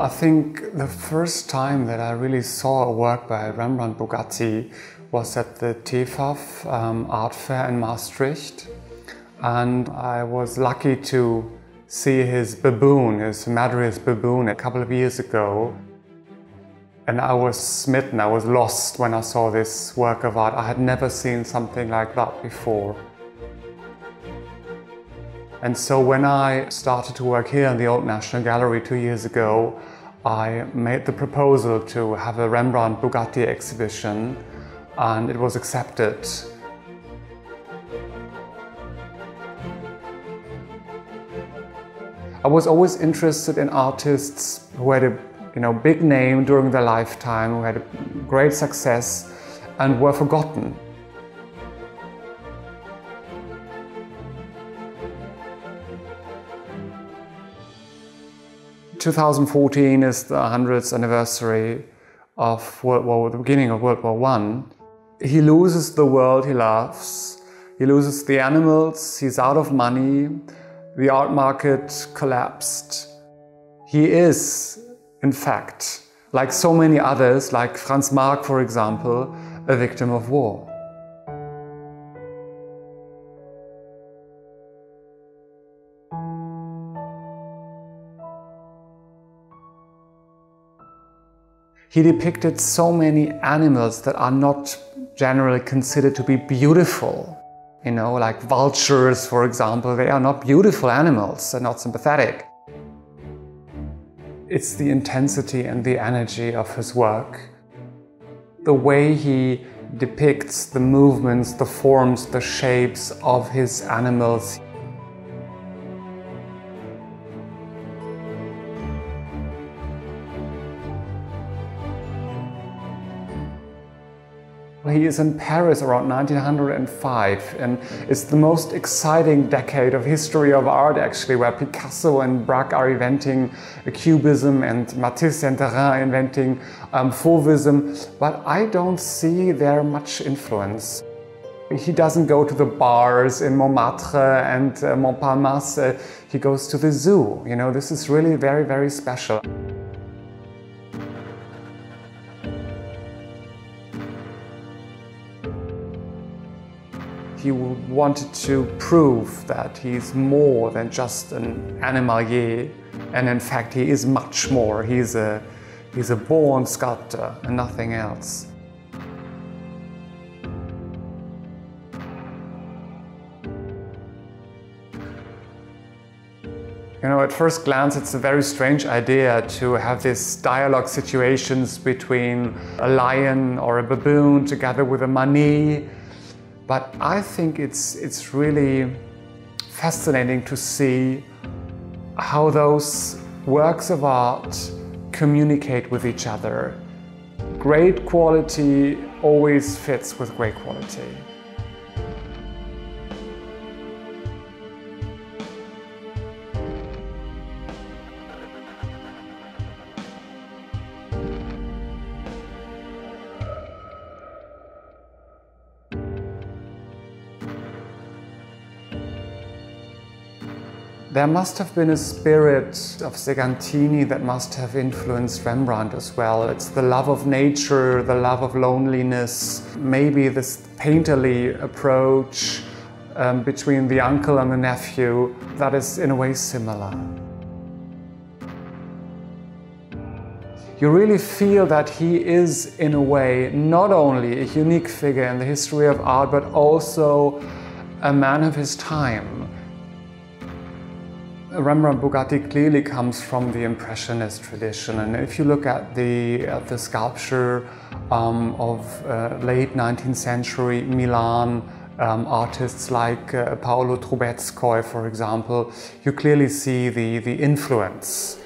I think the first time that I really saw a work by Rembrandt Bugatti was at the TFAF art fair in Maastricht, and I was lucky to see his baboon, his Madras baboon, a couple of years ago. And I was smitten, I was lost when I saw this work of art. I had never seen something like that before. And so when I started to work here in the Alte Nationalgalerie 2 years ago, I made the proposal to have a Rembrandt Bugatti exhibition, and it was accepted. I was always interested in artists who had a big name during their lifetime, who had a great success and were forgotten. In 2014 is the 100th anniversary of the beginning of World War I. He loses the world he loves, he loses the animals, he's out of money, the art market collapsed. He is, in fact, like so many others, like Franz Marc, for example, a victim of war. He depicted so many animals that are not generally considered to be beautiful. Like vultures, for example, they are not beautiful animals, they're not sympathetic. It's the intensity and the energy of his work. The way he depicts the movements, the forms, the shapes of his animals. He is in Paris around 1905, and it's the most exciting decade of history of art, actually, where Picasso and Braque are inventing Cubism and Matisse and Derain inventing Fauvism, but I don't see there much influence. He doesn't go to the bars in Montmartre and Montparnasse, he goes to the zoo. This is really very, very special. He wanted to prove that he's more than just an animalier, and in fact he is much more. He's a born sculptor and nothing else. At first glance it's a very strange idea to have these dialogue situations between a lion or a baboon together with a mani. But I think it's really fascinating to see how those works of art communicate with each other. Great quality always fits with great quality. There must have been a spirit of Segantini that must have influenced Rembrandt as well. It's the love of nature, the love of loneliness, maybe this painterly approach between the uncle and the nephew that is in a way similar. You really feel that he is, in a way, not only a unique figure in the history of art, but also a man of his time. Rembrandt Bugatti clearly comes from the Impressionist tradition, and if you look at the sculpture of late 19th century Milan artists like Paolo Trubetskoy, for example, you clearly see the influence.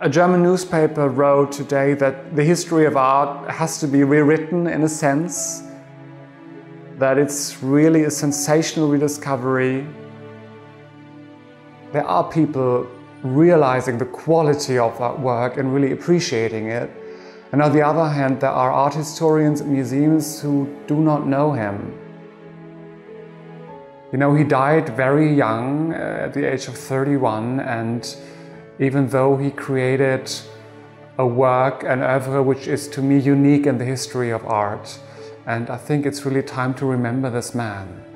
A German newspaper wrote today that the history of art has to be rewritten in a sense, that it's really a sensational rediscovery. There are people realizing the quality of that work and really appreciating it. And on the other hand, there are art historians and museums who do not know him. You know, he died very young, at the age of 31, and even though he created a work, an oeuvre, which is to me unique in the history of art, and I think it's really time to remember this man.